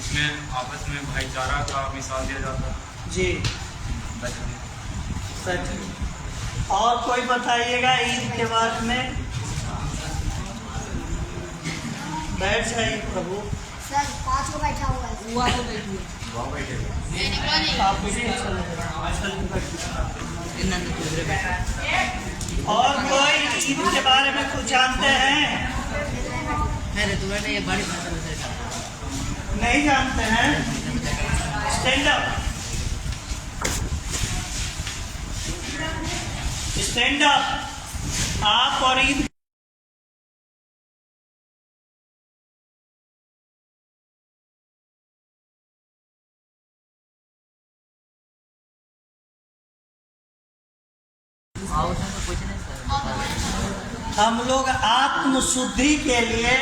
उसमें आपस में भाईचारा का मिसाल दिया जाता है जी। और कोई बताइएगा ईद के बारे में? बैठ जाइए प्रभु। सर 5 को बैठा हुआ है। हुआ तो बैठी आप भी चले और कोई ईद के बारे में कुछ जानते हैं? मेरे तुम्हें ये बड़ी नहीं जानते हैं? Stand up, stand up. आप और ईद हम लोग आत्म शुद्धि के लिए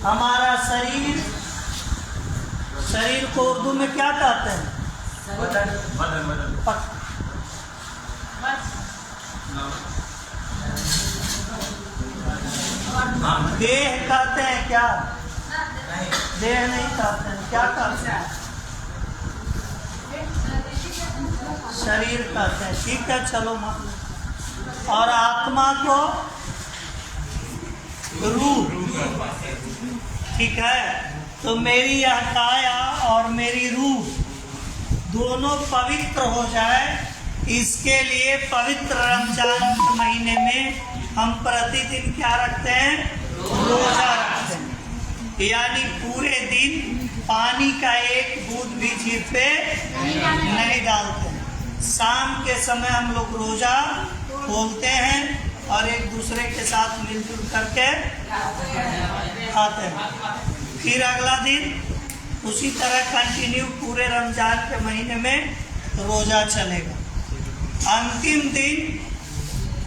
हमारा शरीर को उर्दू में क्या कहते हैं? देह कहते हैं क्या? देह नहीं कहते हैं, क्या कहते हैं? शरीर कहते हैं। ठीक है, चलो मान लो। और आत्मा को रूह। ठीक है, तो मेरी यह काया और मेरी रूह दोनों पवित्र हो जाए, इसके लिए पवित्र रमजान के महीने में हम प्रतिदिन क्या रखते हैं? रोजा रखते हैं। यानी पूरे दिन पानी का एक बूंद भी जीभ पे नहीं डालते हैं। शाम के समय हम लोग रोजा खोलते हैं और एक दूसरे के साथ मिलजुल करके खाते हैं। फिर अगला दिन उसी तरह कंटिन्यू पूरे रमजान के महीने में रोजा चलेगा। अंतिम दिन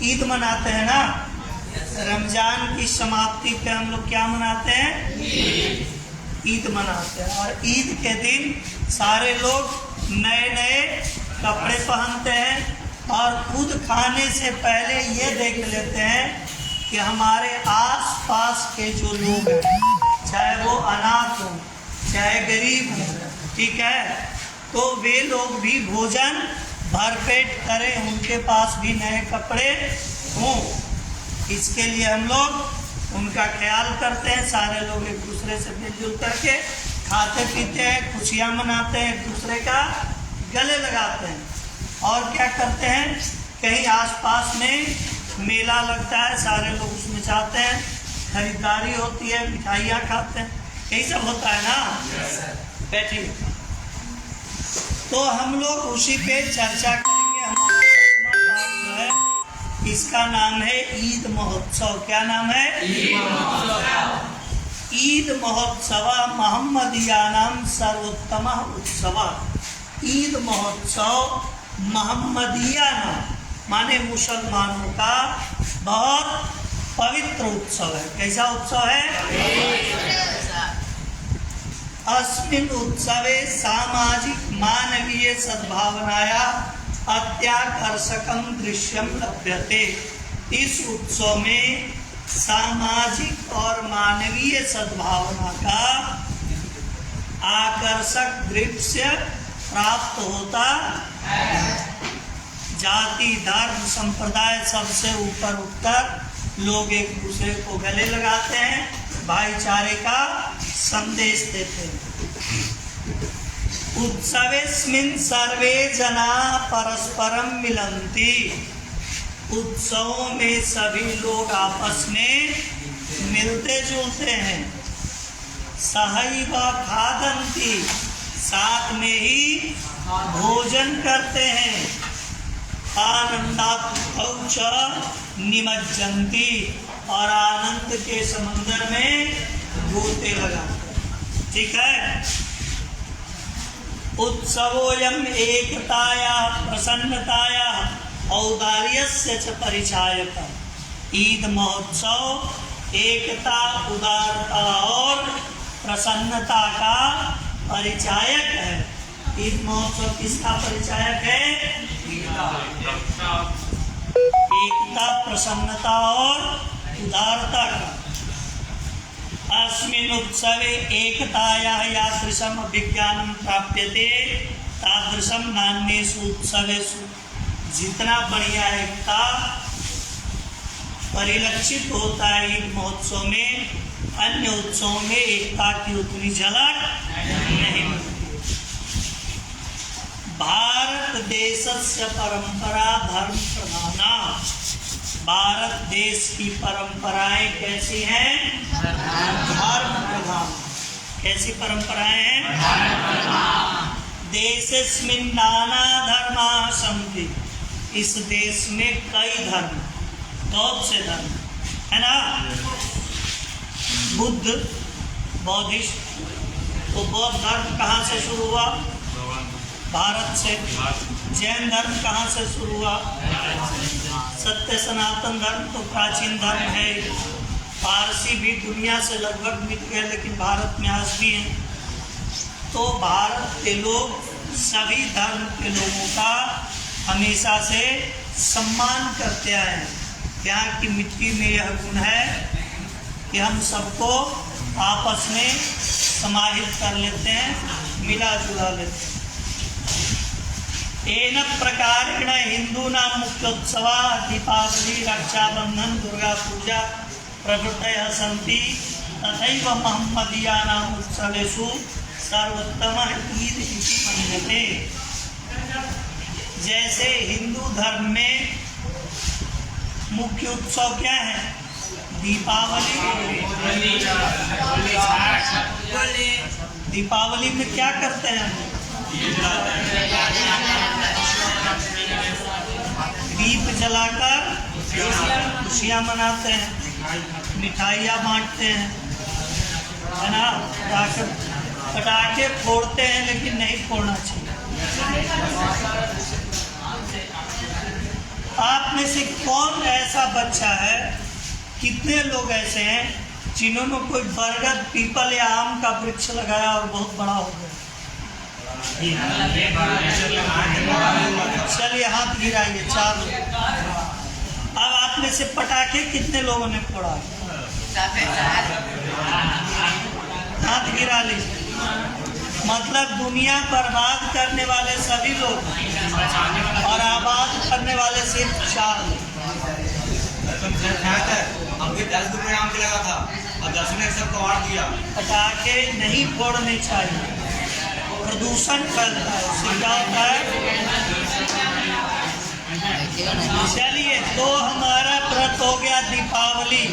ईद मनाते हैं ना, रमजान की समाप्ति पे हम लोग क्या मनाते हैं? ईद मनाते हैं। और ईद के दिन सारे लोग नए नए कपड़े पहनते हैं और खुद खाने से पहले ये देख लेते हैं कि हमारे आस पास के जो लोग हैं, चाहे वो अनाथ हो चाहे गरीब हो, ठीक है, तो वे लोग भी भोजन भरपेट करें, उनके पास भी नए कपड़े हों। इसके लिए हम लोग उनका ख्याल करते हैं। सारे लोग एक दूसरे से मिलजुल करके खाते पीते हैं, खुशियाँ मनाते हैं, एक दूसरे का गले लगाते हैं। और क्या करते हैं, कहीं आसपास में मेला लगता है, सारे लोग उसमें जाते हैं, खरीदारी होती है, मिठाइयाँ खाते हैं, यही सब होता है ना। बैठिए, तो हम लोग उसी पे चर्चा करेंगे। हमारा पाठ जो है इसका नाम है ईद महोत्सव। क्या नाम है? ईद महोत्सव मोहम्मदियानाम सर्वोत्तम उत्सव। ईद महोत्सव मोहम्मदिया नाम माने मुसलमानों का बहुत पवित्र उत्सव है। कैसा उत्सव है? अस्मिन् उत्सवे सामाजिक मानवीय सद्भावनाया अत्याकर्षकम दृश्यम लभ्यते। इस उत्सव में सामाजिक और मानवीय सद्भावना का आकर्षक दृश्य प्राप्त होता है। जाति धर्म संप्रदाय सबसे ऊपर उठकर लोग एक दूसरे को गले लगाते हैं, भाईचारे का संदेश देते हैं। उत्सवेस्मिन् सर्वे जना परस्परम मिलन्ति। उत्सवों में सभी लोग आपस में मिलते जुलते हैं। सहैव खादन्ति, साथ में ही भोजन करते हैं। आनंदात्मौ च निमज्जन्ति, और आनंद के समंदर में गोते लगाते हैं। ठीक है। उत्सवोयम एकताया प्रसन्नताया औदार्यस्य च परिचायकः। ईद महोत्सव एकता, उदारता और प्रसन्नता का परिचायक है। ईद महोत्सव किसका परिचायक है? एकता, प्रसन्नता और उदारता का। अस्मिन् उत्सवे एकतायाः यादृशं विज्ञानं प्राप्यते तादृशं नान्येषु उत्सवेषु। जितना बढ़िया एकता परिलक्षित होता है ईद महोत्सव में, अन्य उत्सवों में एकता की उतनी झलक नहीं मिलती। भारत देशस्य परंपरा धर्म प्रधाना। भारत देश की परंपराएं कैसी हैं? धर्म प्रधान। कैसी परंपराएं हैं? देशेस्मिन् नाना धर्माः सन्ति। इस देश में कई धर्म, बहुत से धर्म है ना। बुद्ध, बौद्धिस्ट, तो बौद्ध धर्म कहाँ से शुरू हुआ? भारत से। जैन धर्म कहाँ से शुरू हुआ? सत्य सनातन धर्म तो प्राचीन धर्म है। पारसी भी दुनिया से लगभग मिट गए, लेकिन भारत में आज भी हैं। तो भारत के लोग सभी धर्म के लोगों का हमेशा से सम्मान करते आए हैं। यहाँ की मिट्टी में यह गुण है कि हम सबको आपस में समाहित कर लेते हैं, मिला जुला लेते हैं। एन प्रकारेण हिंदूनां मुख्योत्सवा दीपावली, रक्षाबंधन, दुर्गा पूजा प्रभृतयः सन्ति। तथैव महम्मदीयानां उत्सवेषु सर्वोत्तमः ईद इति मन्यते। जैसे हिंदू धर्म में मुख्य उत्सव क्या है? दीपावली। दीपावली में क्या करते हैं? दीप जलाकर खुशियाँ मनाते हैं, मिठाइयाँ बांटते हैं, है ना। पटाखे फोड़ते हैं, लेकिन नहीं फोड़ना चाहिए। आप में से कौन ऐसा बच्चा है, कितने लोग ऐसे हैं जिन्होंने कोई बरगद, पीपल या आम का वृक्ष लगाया और बहुत बड़ा हो गया? चलिए हाथ गिराइए, 4 लोग। अब आप में से पटाखे कितने लोगों ने फोड़ा? हाथ गिरा लीजिए। मतलब दुनिया बर्बाद करने वाले सभी लोग और आबाद करने वाले सिर्फ 4 लोग। हमने 10 रुपए आम के लगा था और 10 ने सबको बांट दिया। पटाखे नहीं फोड़ने चाहिए, प्रदूषण फैलता है, उससे क्या होता है? चलिए, तो हमारा व्रत हो गया दीपावली।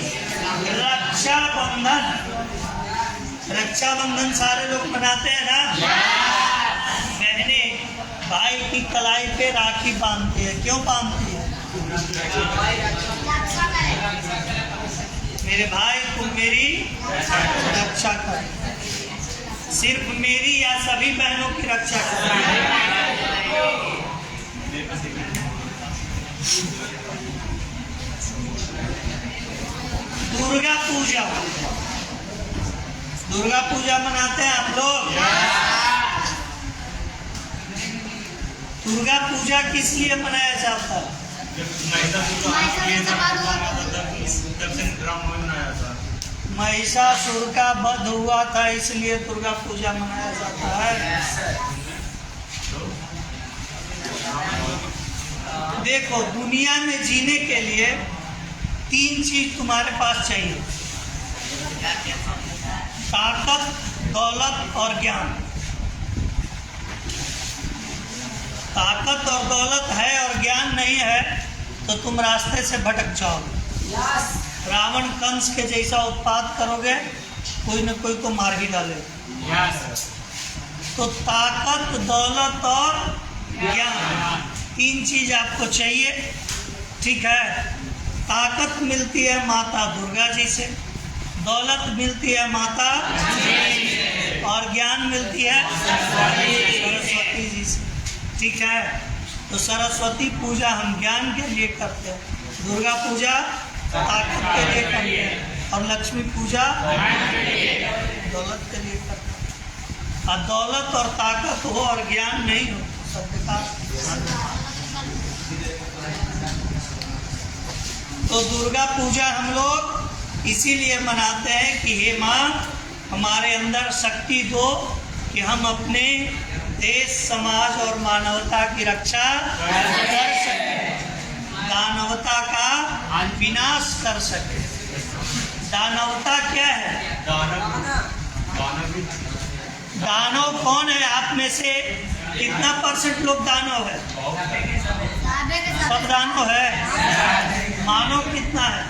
रक्षाबंधन, रक्षाबंधन सारे लोग मनाते हैं ना। बहनें भाई की कलाई पे राखी बांधती है। क्यों बांधती है? मेरे भाई तुम मेरी रक्षा कर। सिर्फ मेरी या सभी बहनों की रक्षा कर? दुर्गा पूजा, दुर्गा पूजा मनाते हैं आप लोग? दुर्गा पूजा किस लिए मनाया जाता है? महिषासुर का वध हुआ था, इसलिए दुर्गा पूजा मनाया जाता है। देखो, दुनिया में जीने के लिए 3 चीज तुम्हारे पास चाहिए: ताकत, दौलत और ज्ञान। ताकत और दौलत है और ज्ञान नहीं है तो तुम रास्ते से भटक जाओगे। रावण कंस के जैसा उत्पात करोगे, कोई न कोई को मार ही डालेगा। तो ताकत, दौलत और ज्ञान, 3 चीज आपको चाहिए, ठीक है। ताकत मिलती है माता दुर्गा जी से, दौलत मिलती है माता और ज्ञान मिलती है सरस्वती जी से, ठीक है। तो सरस्वती पूजा हम ज्ञान के लिए करते हैं, दुर्गा पूजा ताकत के लिए करते हैं और लक्ष्मी पूजा दौलत के लिए करते हैं। और दौलत और ताकत हो और ज्ञान नहीं हो सब बेकार। तो दुर्गा पूजा हम लोग इसीलिए मनाते हैं कि हे माँ हमारे अंदर शक्ति दो कि हम अपने देश समाज और मानवता की रक्षा कर सकें, दानवता का विनाश कर सकें। दानवता क्या है? दानव कौन है? आप में से कितना % लोग दानव है? सब दानव है। मानव कितना है?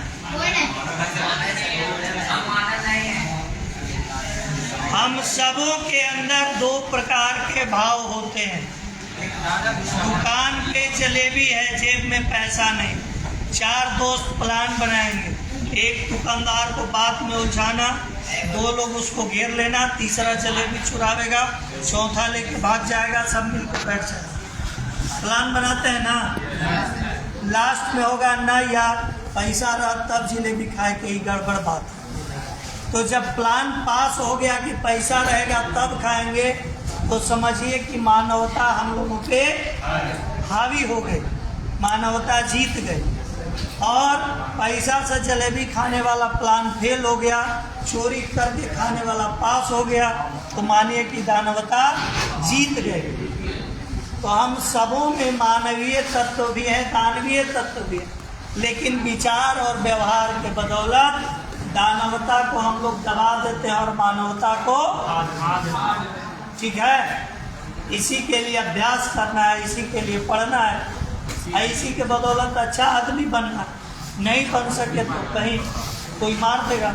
हम सबों के अंदर 2 प्रकार के भाव होते हैं। दुकान पे जलेबी है, जेब में पैसा नहीं, 4 दोस्त प्लान बनाएंगे, एक दुकानदार को बात में उलझाना, 2 लोग उसको घेर लेना, तीसरा जलेबी चुरावेगा, चौथा लेके भाग जाएगा, सब मिलकर बैठ जाएगा। प्लान बनाते हैं ना। लास्ट में होगा ना यार पैसा रहा तब जलेबी खाए के ही गड़बड़ बात। तो जब प्लान पास हो गया कि पैसा रहेगा तब खाएंगे, तो समझिए कि मानवता हम लोगों पे हावी हो गई, मानवता जीत गई। और पैसा से जलेबी खाने वाला प्लान फेल हो गया, चोरी करके खाने वाला पास हो गया, तो मानिए कि दानवता जीत गई। तो हम सबों में मानवीय तत्व भी है, दानवीय तत्व भी है, लेकिन विचार और व्यवहार के बदौलत दानवता को हम लोग दबा देते हैं और मानवता को। ठीक है, इसी के लिए अभ्यास करना है, इसी के लिए पढ़ना है, इसी के बदौलत अच्छा आदमी बनना। नहीं बन सके तो कहीं कोई मार देगा।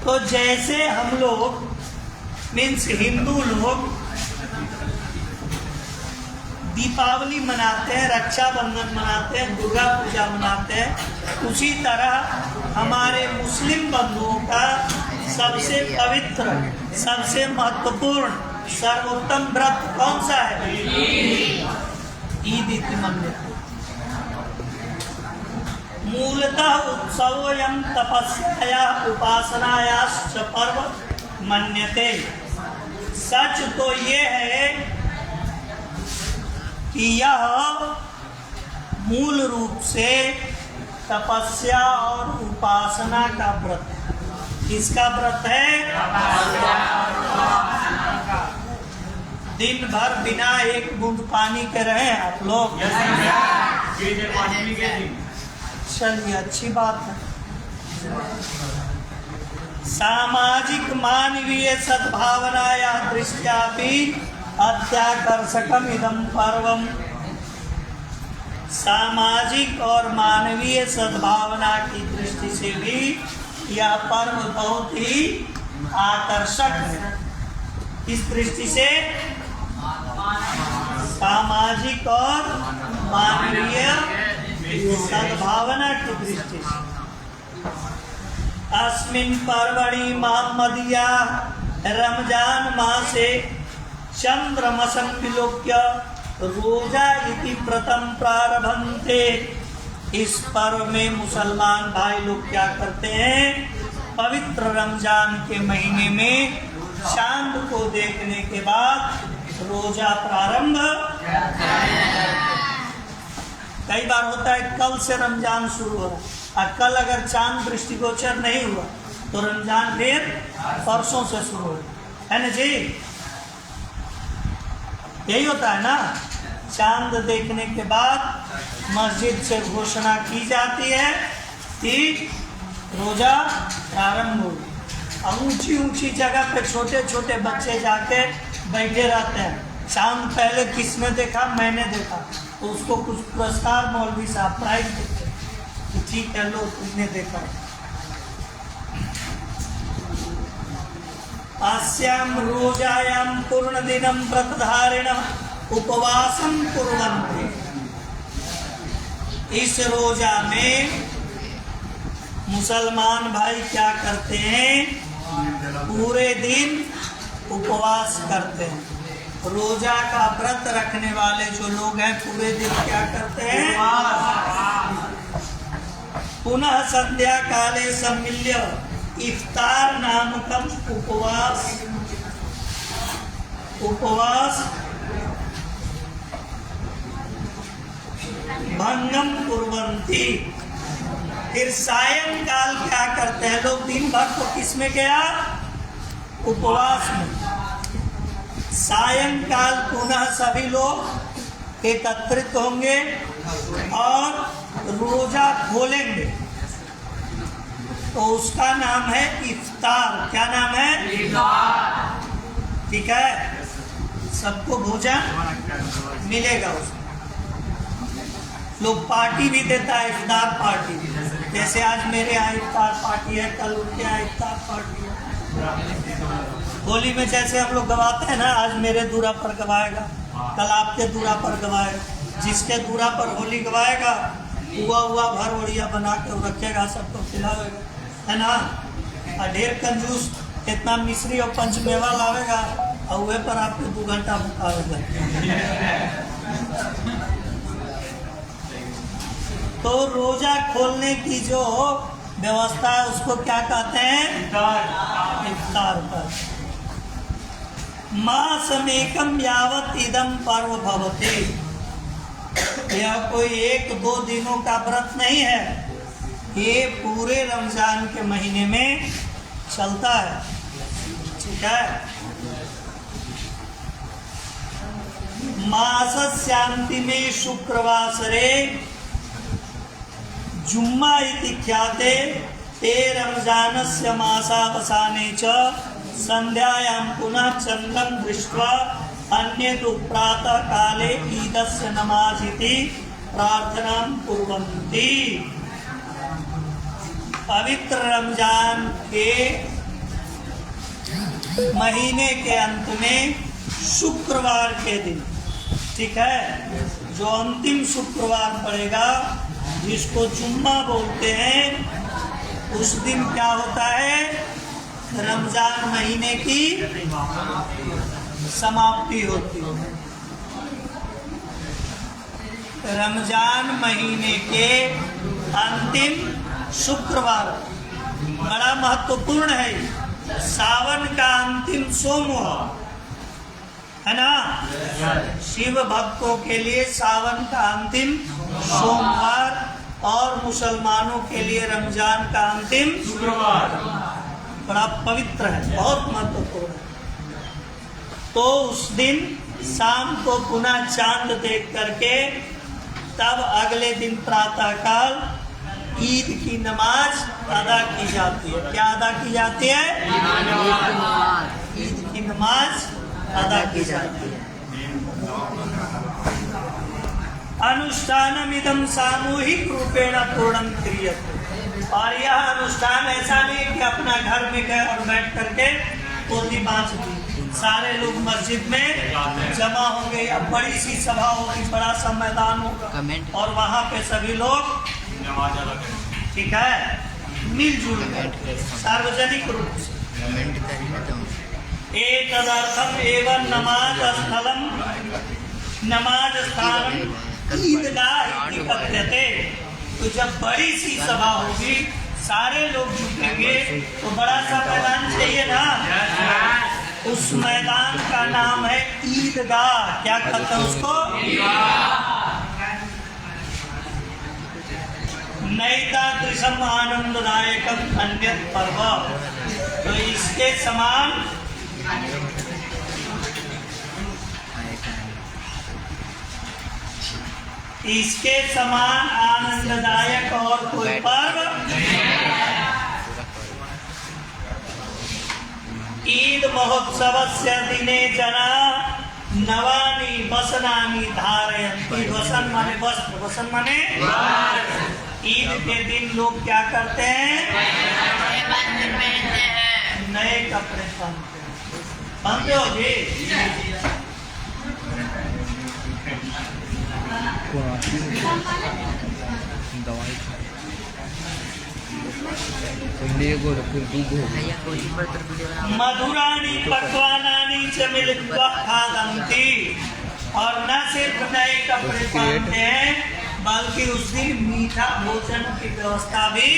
तो जैसे हम लोग मीन्स हिंदू लोग दीपावली मनाते हैं, रक्षाबंधन मनाते हैं, दुर्गा पूजा मनाते हैं, उसी तरह हमारे मुस्लिम बंधुओं का सबसे पवित्र, सबसे महत्वपूर्ण, सर्वोत्तम व्रत कौन सा है? ईद इति मन्यते। मूलतः उत्सवोऽयं तपस्याया उपासनायाश्च पर्व मन्यते। सच तो ये है कि यह मूल रूप से तपस्या और उपासना का व्रत है। किसका व्रत है? दिन भर बिना एक बूंद पानी के रहे आप लोग? चलिए अच्छी बात है। सामाजिक मानवीय सद्भावनाया दृष्टया भी अत्याकर्षकम इदं पर्वम। सामाजिक और मानवीय सद्भावना की दृष्टि से भी यह पर्व बहुत ही आकर्षक है। इस दृष्टि से सामाजिक और मानवीय सद्भावना की दृष्टि से अस्मिन् पर्वणि मोहम्मदिया रमजान मासे चंद्रमसं विलोक्य रोजा इति व्रतं प्रारभन्ते। इस पर्व में मुसलमान भाई लोग क्या करते हैं? पवित्र रमजान के महीने में चांद को देखने के बाद रोजा प्रारंभ। कई बार होता है कल से रमजान शुरू हो रहा है, और कल अगर चांद दृष्टिगोचर नहीं हुआ तो रमजान फिर परसों से शुरू हो, है ना जी? यही होता है ना। चांद देखने के बाद मस्जिद से घोषणा की जाती है कि रोजा प्रारंभ हो। अब ऊंची ऊंची जगह पे छोटे छोटे बच्चे जाके बैठे रहते हैं। चांद पहले किसने देखा? मैंने देखा। तो उसको कुछ पुरस्कार मौलवी साहब प्राइज देते हैं कि ठीक है लो तुमने देखा। अस्याम रोजायां पूर्ण दिनम व्रतधारिणः उपवासं कुर्वन्ति। इस रोजा में मुसलमान भाई क्या करते हैं? पूरे दिन उपवास करते हैं। रोजा का व्रत रखने वाले जो लोग हैं पूरे दिन क्या करते हैं? पुनः संध्या काले सम्मिल्य इफ्तार नामकम उपवास भंगम कुर्वन्ति। फिर सायंकाल क्या करते हैं लोग? दिन भर तो किसमें गया? उपवास में। सायंकाल पुनः सभी लोग एकत्रित होंगे और रोजा खोलेंगे, तो उसका नाम है इफ्तार। क्या नाम है? इफ्तार। ठीक है, सबको भोजन मिलेगा उसमें। लोग पार्टी भी देता है, इफ्तार पार्टी। जैसे आज मेरे यहाँ इफ्तार पार्टी है, कल उनके यहाँ इफ्तार पार्टी है। होली में जैसे हम लोग गवाते हैं ना, आज मेरे दूरा पर गवाएगा, कल आपके दूरा पर गवाएगा। जिसके दूरा पर होली गवाएगा हुआ भर ओड़िया बना के रखेगा, सबको खिलाएगा, है ना। और ढेर कंजूस इतना मिश्री और पंचमेवा लावेगा और वह पर आपको 2 घंटा भुकावेगा। तो रोजा खोलने की जो व्यवस्था है उसको क्या कहते हैं? इफ्तार पर। मासमेकम यावत इदम पर्व भवति। यह कोई 1-2 दिनों का व्रत नहीं है, ये पूरे रमजान के महीने में चलता है। ठीक है। मासस्यांति में शुक्रवासरे जुम्मा इति ख्याते ते रमजानस्य मासावसाने च संध्यायां पुनः चंद्रं दृष्ट्वा अन्ये तु प्रातः काले ईदस्य नमाज इति प्रार्थनां कुर्वन्ति। पवित्र रमजान के महीने के अंत में शुक्रवार के दिन, ठीक है, जो अंतिम शुक्रवार पड़ेगा जिसको जुम्मा बोलते हैं, उस दिन क्या होता है? रमजान महीने की समाप्ति होती है। रमजान महीने के अंतिम शुक्रवार बड़ा महत्वपूर्ण है। सावन का अंतिम सोमवार है ना, शिव भक्तों के लिए सावन का अंतिम सोमवार और मुसलमानों के लिए रमजान का अंतिम शुक्रवार बड़ा पवित्र है, बहुत महत्वपूर्ण है। तो उस दिन शाम को पुनः चांद देख करके तब अगले दिन प्रातःकाल ईद की नमाज अदा की जाती है। क्या अदा की जाती है? ईद की नमाज अदा की जाती है। अनुष्ठानम इदम सामूहिक रूपेण पूर्णम क्रियते। और यह अनुष्ठान ऐसा नहीं कि अपना घर में गए और बैठ करके पोथी बाँच दी। सारे लोग मस्जिद में जमा होंगे या बड़ी सी सभा होगी, बड़ा सा मैदान होगा और वहाँ पे सभी लोग नमाज अदा करेंगे। ठीक है, मिलजुल कर सार्वजनिक रूप से। एक तदर्थम एवं नमाज स्थलम, नमाज स्थानम ईदगाह इति कथ्यते। तो जब बड़ी सी सभा होगी, सारे लोग जुटेंगे, तो बड़ा सा मैदान चाहिए ना, उस मैदान का नाम है ईदगाह। क्या कहते हैं उसको? नैतादृशम आनंददायकम अन्यत पर्व। तो इसके समान आनंददायक और कोई पर्व ईद महोत्सवस्य दिने जना नवानि वसनानि धारयन्ति। वसन माने वस्त्र, वसन माने ईद के दिन लोग क्या करते हैं? नए कपड़े पहनते हो जी। मधुरानी पकवानानी च मिलित्वा खादन्ति। और न सिर्फ नए कपड़े पहनते हैं, बल्कि उस दिन मीठा भोजन की व्यवस्था भी,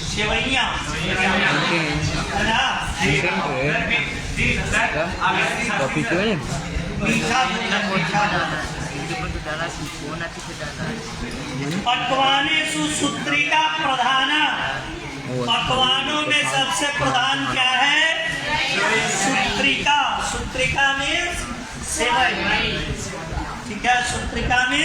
सेवैयाँ है ना, मीठा भोजन, मीठा पक्वानेषु सूत्रिका प्रधान, पकवानों में सबसे प्रधान क्या है? सूत्रिका। सूत्रिका में सेवई, ठीक है। सूत्रिका में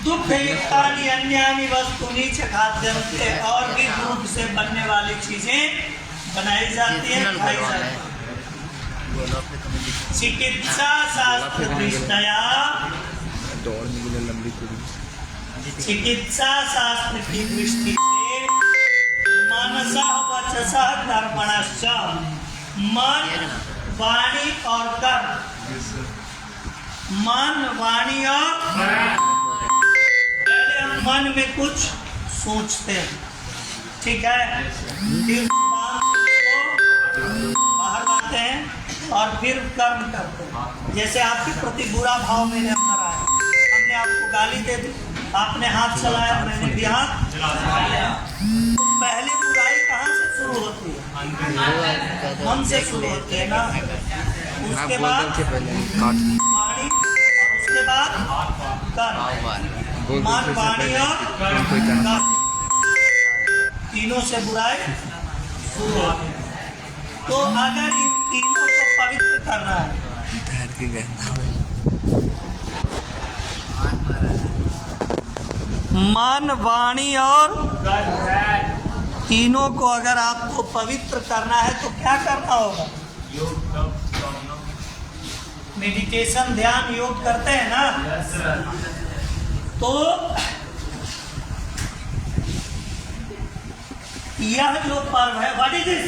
दुग्ध युक्तानि अन्यानि वस्तूनि च खाद्यन्ते, और भी दूध से बनने वाली चीजें बनाई जाती है, खाई जाती है। चिकित्सा शास्त्र दृष्टया, चिकित्सा शास्त्र की दृष्टि से मनसः वचसः कर्मणश्च, मन, वाणी और कर्म, मन, वाणी और पहले हम मन में कुछ सोचते हैं, ठीक है, फिर बाहर लाते हैं और फिर कर्म करते हैं। जैसे आपके प्रति बुरा भाव मेरे अंदर आया, हमने आपको गाली दे दी, आपने हाथ चलाया, मैंने भी हाथ चलाया। तो पहले बुराई कहाँ से शुरू होती है? मन से शुरू होती है ना। उसके बाद वाणी और उसके बाद कर्म, मन, वाणी और कर्म, तीनों से बुराई शुरू होती है। तो अगर इन तीनों को पवित्र करना है, मन, वाणी और तीनों को अगर आपको पवित्र करना है तो क्या करना होगा? मेडिटेशन, ध्यान, योग करते हैं ना। तो यह जो पर्व है, व्हाट इज दिस?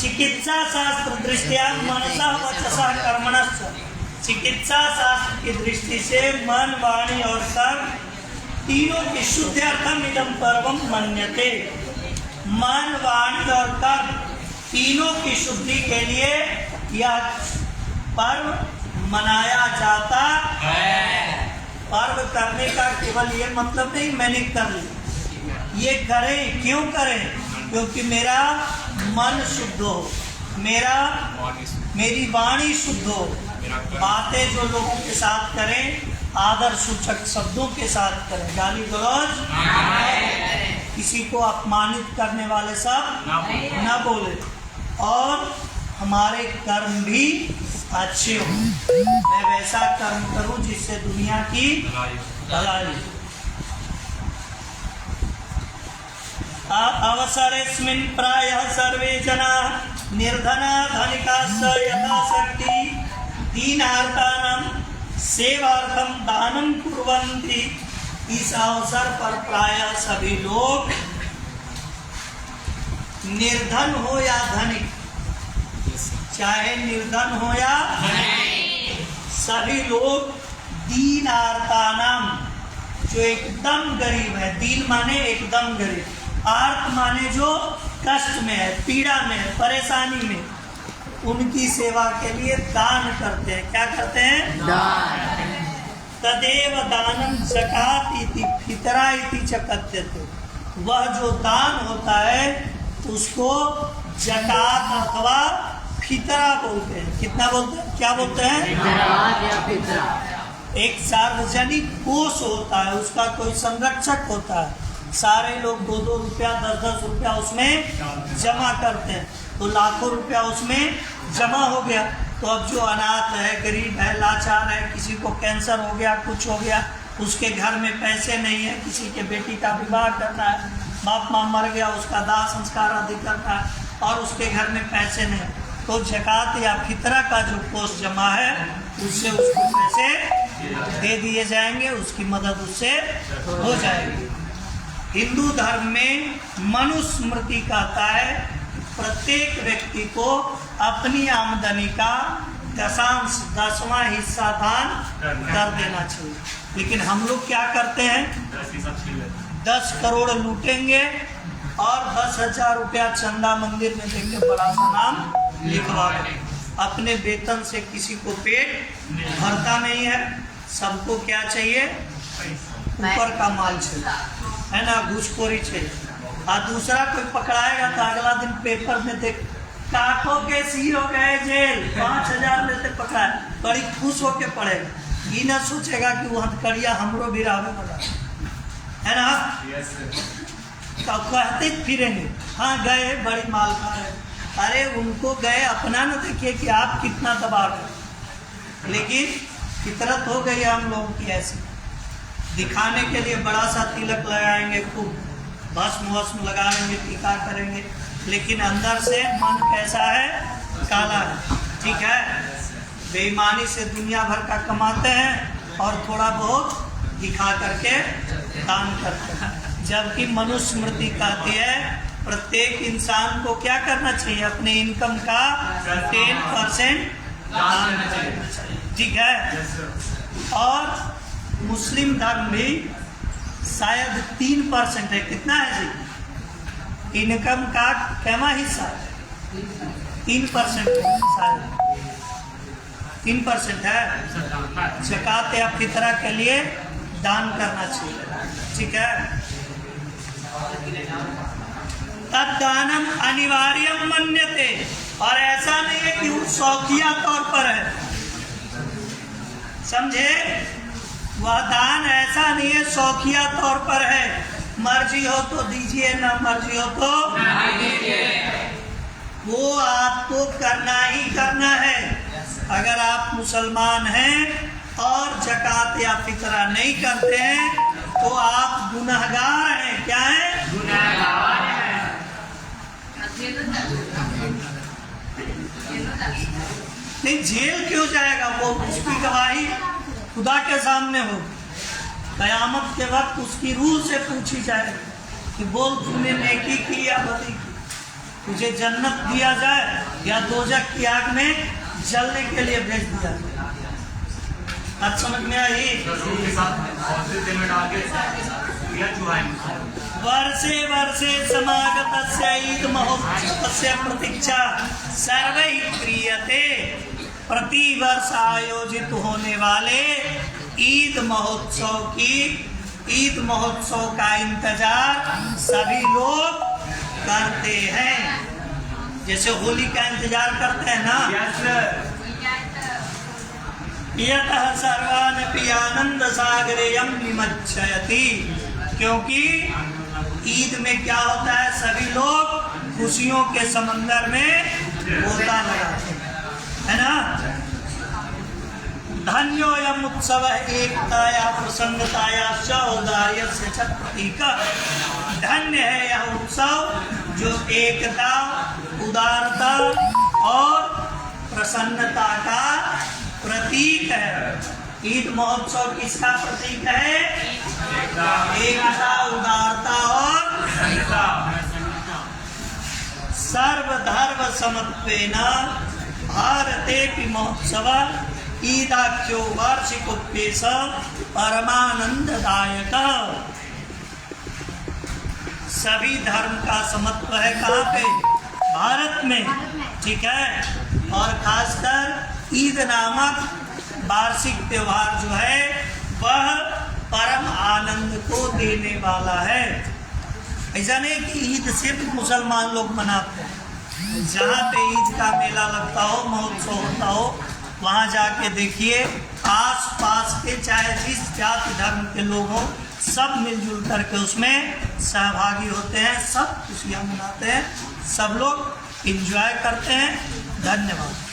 चिकित्सा शास्त्र दृष्टिया मनसा वचसा कर्मणश्च, चिकित्सा शास्त्र की दृष्टि से मन, वाणी और कर्म तीनों की शुद्ध्यर्थम इदं पर्वम मन्यते। मन, वाणी और कर्म तीनों की शुद्धि के लिए यह पर्व मनाया जाता है। पर्व करने का केवल ये मतलब नहीं मैंने कर लिया, ये करें, क्यों करें? क्योंकि मेरा मन शुद्ध हो, मेरी वाणी शुद्ध हो, बातें जो लोगों के साथ करें आदर सूचक शब्दों के साथ करें, गाली गलौज किसी को अपमानित करने वाले सब न बोले, और हमारे कर्म भी अच्छे हो। मैं वैसा कर्म करूं जिससे दुनिया की भलाई। अवसरेस्मिन् प्रायः सर्वे जनाः निर्धना धनिकाश्च यथाशक्ति दीनार्तानां सेवार्थं दानं कुर्वन्ति। इस अवसर पर प्रायः सभी लोग, निर्धन हो या धनिक, चाहे निर्धन हो या सभी लोग दीनार्तानां, जो एकदम गरीब है, दीन माने एकदम गरीब, आर्त माने जो कष्ट में है, पीड़ा में है, परेशानी में, उनकी सेवा के लिए दान करते हैं। क्या करते हैं? दान। तदेव दानम ज़कात इति फितरा इति च कथ्यते। वह जो दान होता है उसको ज़कात अथवा फितरा बोलते हैं। कितना बोलते हैं? क्या बोलते हैं? फितरा। एक सार्वजनिक कोष होता है, उसका कोई संरक्षक होता है, सारे लोग 2-2 रुपया 10-10 रुपया उसमें जमा करते हैं, तो लाखों रुपया उसमें जमा हो गया। तो अब जो अनाथ है, गरीब है, लाचार है, किसी को कैंसर हो गया, कुछ हो गया, उसके घर में पैसे नहीं है, किसी के बेटी का विवाह करना है, बाप माँ मर गया, उसका दाह संस्कार आदि करना है और उसके घर में पैसे नहीं, तो ज़कात या फितरा का जो कोष जमा है उससे उसको पैसे दे दिए जाएंगे, उसकी मदद उससे हो जाएगी। हिंदू धर्म में मनुस्मृति कहता है प्रत्येक व्यक्ति को अपनी आमदनी का 10वां हिस्सा दान कर देना चाहिए। लेकिन हम लोग क्या करते हैं? 10 करोड़ लूटेंगे और 10,000 रुपया चंदा मंदिर में देंगे, बड़ा सा नाम लिखवा देंगे। अपने वेतन से किसी को पेट भरता नहीं है, सबको क्या चाहिए? ऊपर का माल चाहिए, है ना, घूसखोरी चाहिए। और दूसरा कोई पकड़ाएगा तो अगला दिन पेपर में देख काठों के सीओ गए जेल, 5000 लेते पकड़ाए, बड़ी खुश होके पड़ेगा। ये ना सोचेगा कि वो हथकड़िया हमरो भी रावे वाला है ना। तो कहते फिरेंगे हाँ गए बड़ी माल खा रहे। अरे उनको गए अपना ना देखिए कि आप कितना दबाव है। लेकिन फितरत हो गई हम लोगों की ऐसी, दिखाने के लिए बड़ा सा तिलक लगाएंगे, खूब भस्म वस्म लगाएंगे, टीका करेंगे, लेकिन अंदर से मन कैसा है, काला है। ठीक है, बेईमानी से दुनिया भर का कमाते हैं और थोड़ा बहुत दिखा करके दान करते हैं। जबकि मनुस्मृति कहती है प्रत्येक इंसान को क्या करना चाहिए, अपने इनकम का 10% दान करना चाहिए। ठीक है, और मुस्लिम धर्म भी शायद 3% है। कितना है जी? इनकम का कैमा हिस्सा 3% शायद 3% है। ज़कात या फितरा के लिए दान करना चाहिए। ठीक है, तद्दानम अनिवार्यम मन्यते, और ऐसा नहीं है कि वो शौकिया तौर पर है, समझे। वह दान ऐसा नहीं है शौकिया तौर पर है, मर्जी हो तो दीजिए, ना मर्जी हो तो नहीं दीजिए। वो आपको करना ही करना है। अगर आप मुसलमान हैं और ज़कात या फितरा नहीं करते हैं तो आप गुनहगार हैं। क्या है? गुनहगार हैं। नहीं, जेल क्यों जाएगा वो? उसकी गवाही खुदा के सामने हो, कयामत के वक्त उसकी रूह से पूछी जाए कि बोल तूने नेकी की या बदी की, तुझे जन्नत दिया जाए या दोजख की आग में जलने के लिए भेज दिया जाए। आज समझ में आई? वर्षे वर्षे समागतस्य ईद महोत्सवस्य प्रतीक्षा सर्वैः क्रियते। प्रति वर्ष आयोजित होने वाले ईद महोत्सव का इंतजार सभी लोग करते हैं, जैसे होली का इंतजार करते हैं ना। यतः सर्वानपि आनंद सागरेयम निमज्जयति, क्योंकि ईद में क्या होता है, सभी लोग खुशियों के समंदर में गोता लगाते हैं, है ना। धन्योयम उत्सव एकताया प्रसन्नताया च औदार्यस्य च प्रतीक। धन्य है यह उत्सव जो एकता, उदारता और प्रसन्नता का प्रतीक है। ईद महोत्सव किसका प्रतीक है? एकता, उदारता और सर्वधर्म समत्वेन भारते महोत्सव ईदाख्यो वार्षिकोत्पेश परमानंददायक। सभी धर्म का समत्व है कहाँ पे? भारत में। ठीक है, और खासकर ईद नामक वार्षिक त्योहार जो है वह परम आनंद को देने वाला है। ऐसा नहीं कि ईद सिर्फ मुसलमान लोग मनाते हैं। जहाँ पे ईद का मेला लगता हो, महोत्सव होता हो, वहाँ जाके देखिए आस पास के चाहे जिस जाति धर्म के लोग हों, सब मिलजुल करके उसमें सहभागी होते हैं, सब खुशियाँ मनाते हैं, सब लोग एंजॉय करते हैं। धन्यवाद।